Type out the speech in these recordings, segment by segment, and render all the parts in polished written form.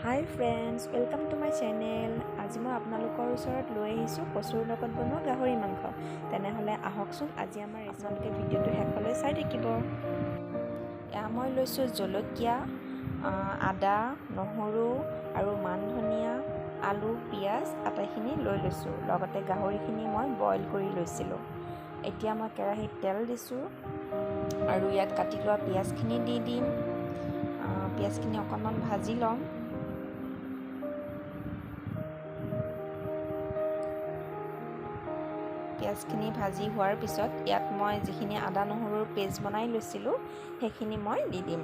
High friends, welcome to my channel. আজি মই আপোনালোকৰ ওচৰত লৈ আহিছোঁ কচুৰ লগত বনোৱা গাহৰি মাংস। তেনেহ'লে আহকচোন, আজি আমাৰ আপোনালোকে ভিডিঅ'টো শেষলৈ চাই থাকিব। এয়া মই লৈছোঁ জলকীয়া, আদা, নহৰু আৰু মান ধনিয়া, আলু, পিঁয়াজ আটাইখিনি লৈ লৈছোঁ। লগতে গাহৰিখিনি মই বইল কৰি লৈছিলোঁ। এতিয়া মই কেৰাহীত তেল দিছোঁ আৰু ইয়াত কাটি লোৱা পিঁয়াজখিনি দি দিম। পিঁয়াজখিনি অকণমান ভাজি ল'ম। পিঁয়াজখিনি ভাজি হোৱাৰ পিছত ইয়াত মই যিখিনি আদা নহৰুৰ পেষ্ট বনাই লৈছিলোঁ সেইখিনি মই দি দিম।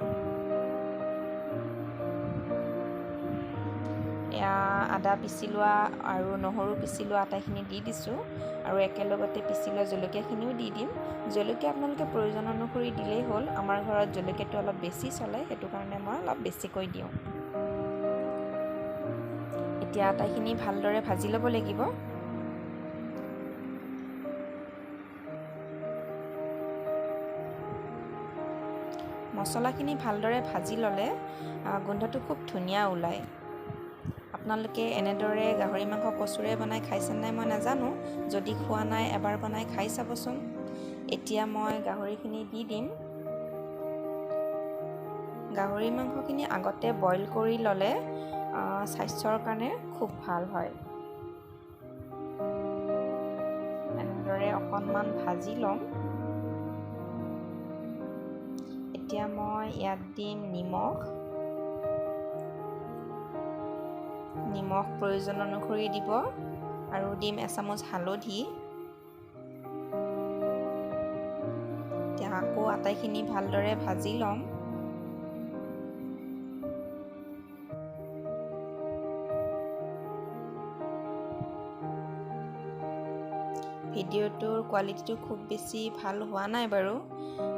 এয়া আদা পিচি লোৱা আৰু নহৰু পিচি লোৱা আটাইখিনি দি দিছোঁ আৰু একেলগতে পিচি লোৱা জলকীয়াখিনিও দি দিম। জলকীয়া আপোনালোকে প্ৰয়োজন অনুসৰি দিলেই হ'ল। আমাৰ ঘৰত জলকীয়াটো অলপ বেছি চলে, সেইটো কাৰণে মই অলপ বেছিকৈ দিওঁ। এতিয়া আটাইখিনি ভালদৰে ভাজি ল'ব লাগিব। মছলাখিনি ভালদৰে ভাজি ল'লে গোন্ধটো খুব ধুনীয়া ওলায়। আপোনালোকে এনেদৰে গাহৰি মাংস কচুৰে বনাই খাইছে নাই মই নাজানো। যদি খোৱা নাই এবাৰ বনাই খাই চাবচোন। এতিয়া মই গাহৰিখিনি দি দিম। গাহৰি মাংসখিনি আগতে বইল কৰি ল'লে স্বাস্থ্যৰ কাৰণে খুব ভাল হয়। এনেদৰে অকণমান ভাজি ল'ম। এতিয়া মই ইয়াত দিম নিমখ প্ৰয়োজন অনুসৰি দিব আৰু দিম এচামুচ হালধি। এতিয়া আকৌ আটাইখিনি ভালদৰে ভাজি ল'ম। ভিডিঅ'টোৰ কোৱালিটিটো খুব বেছি ভাল হোৱা নাই বাৰু,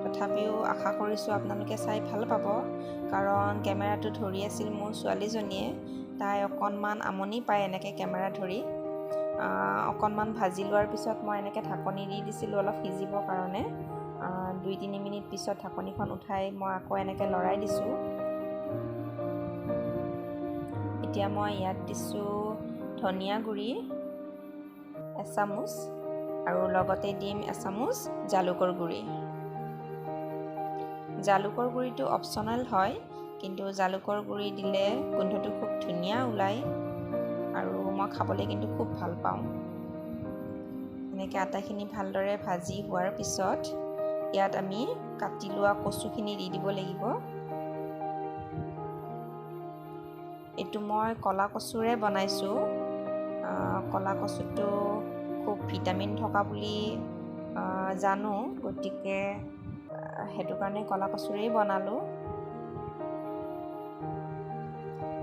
তথাপিও আশা কৰিছোঁ আপোনালোকে চাই ভাল পাব। কাৰণ কেমেৰাটো ধৰি আছিল মোৰ ছোৱালীজনীয়ে। তাই অকণমান আমনি পায় এনেকৈ কেমেৰা ধৰি। অকণমান ভাজি লোৱাৰ পিছত মই এনেকৈ ঢাকনি দি দিছিলোঁ অলপ সিজিবৰ কাৰণে। 2-3 মিনিট পিছত ঢাকনিখন উঠাই মই আকৌ এনেকৈ লৰাই দিছোঁ। এতিয়া মই ইয়াত দিছোঁ ধনিয়া গুড়ি এচামুচ আৰু লগতে দিম এচামুচ জালুকৰ গুড়ি। জালুকৰ গুড়িটো অপশ্যনেল হয়, কিন্তু জালুকৰ গুড়ি দিলে গোন্ধটো খুব ধুনীয়া ওলায় আৰু মই খাবলৈ কিন্তু খুব ভাল পাওঁ। এনেকৈ আটাইখিনি ভালদৰে ভাজি হোৱাৰ পিছত ইয়াত আমি কাটি লোৱা কচুখিনি দি দিব লাগিব। এইটো মই ক'লা কচুৰে বনাইছোঁ। ক'লা কচুটো খুব ভিটামিন থকা বুলি জানো, গতিকে সেইটো কাৰণে ক'লা কচুৰেই বনালোঁ।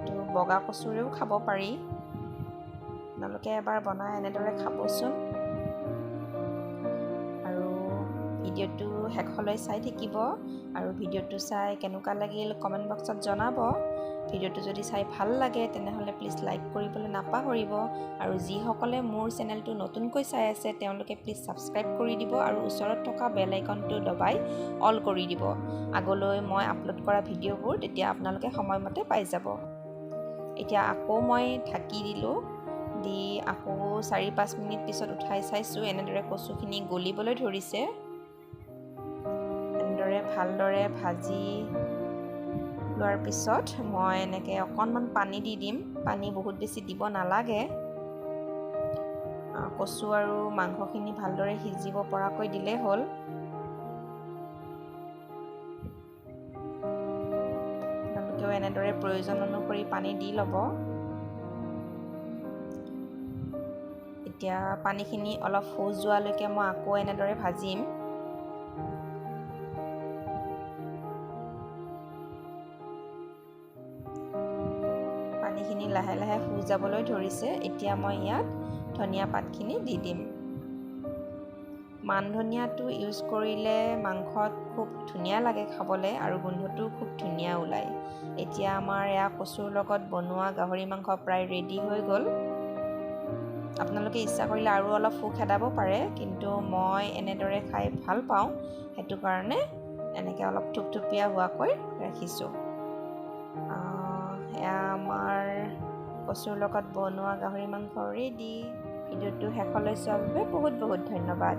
তো বগা কচুৰেও খাব পাৰি। আপোনালোকে এবাৰ বনাই এনেদৰে খাবচোন আৰু ভিডিঅ'টো শেষলৈ চাই থাকিব। আৰু ভিডিঅ'টো চাই কেনেকুৱা লাগিল কমেণ্ট বক্সত জনাব। ভিডিঅ'টো যদি চাই ভাল লাগে তেনেহ'লে প্লিজ লাইক কৰিবলৈ নাপাহৰিব। আৰু যিসকলে মোৰ চেনেলটো নতুনকৈ চাই আছে তেওঁলোকে প্লিজ ছাবস্ক্ৰাইব কৰি দিব আৰু ওচৰত থকা বেল আইকনটো দবাই অল কৰি দিব। আগলৈ মই আপলোড কৰা ভিডিঅ'বোৰ তেতিয়া আপোনালোকে সময়মতে পাই যাব। এতিয়া আকৌ মই ঢাকি দিলোঁ। দি আকৌ 4-5 মিনিট পিছত উঠাই চাইছোঁ, এনেদৰে কচুখিনি গলিবলৈ ধৰিছে। এনেদৰে ভালদৰে ভাজি লোৱাৰ পিছত মই এনেকৈ অকণমান পানী দি দিম। পানী বহুত বেছি দিব নালাগে। কচু আৰু মাংসখিনি ভালদৰে সিজিব পৰাকৈ দিলেই হ'ল। আপোনালোকেও এনেদৰে প্ৰয়োজন অনুসৰি পানী দি ল'ব। এতিয়া পানীখিনি অলপ শুজ যোৱালৈকে মই আকৌ এনেদৰে ভাজিম। পানীখিনি লাহে লাহে শুজ যাবলৈ ধৰিছে। এতিয়া মই ইয়াত ধনিয়া পাতখিনি দি দিম। মান ধনিয়াটো ইউজ কৰিলে মাংসত খুব ধুনীয়া লাগে খাবলৈ আৰু গোন্ধটোও খুব ধুনীয়া ওলায়। এতিয়া আমাৰ এয়া কচুৰ লগত বনোৱা গাহৰি মাংস প্ৰায় ৰেডি হৈ গ'ল। আপোনালোকে ইচ্ছা কৰিলে আৰু অলপ খেদাব পাৰে, কিন্তু মই এনেদৰে খাই ভাল পাওঁ, সেইটো কাৰণে এনেকৈ অলপ থুপথুপীয়া হোৱাকৈ ৰাখিছোঁ। এয়া আমাৰ কচুৰ লগত বনোৱা গাহৰি মাংস ৰেডি। ভিডিঅ'টো শেষলৈ চোৱাৰ বাবে বহুত বহুত ধন্যবাদ।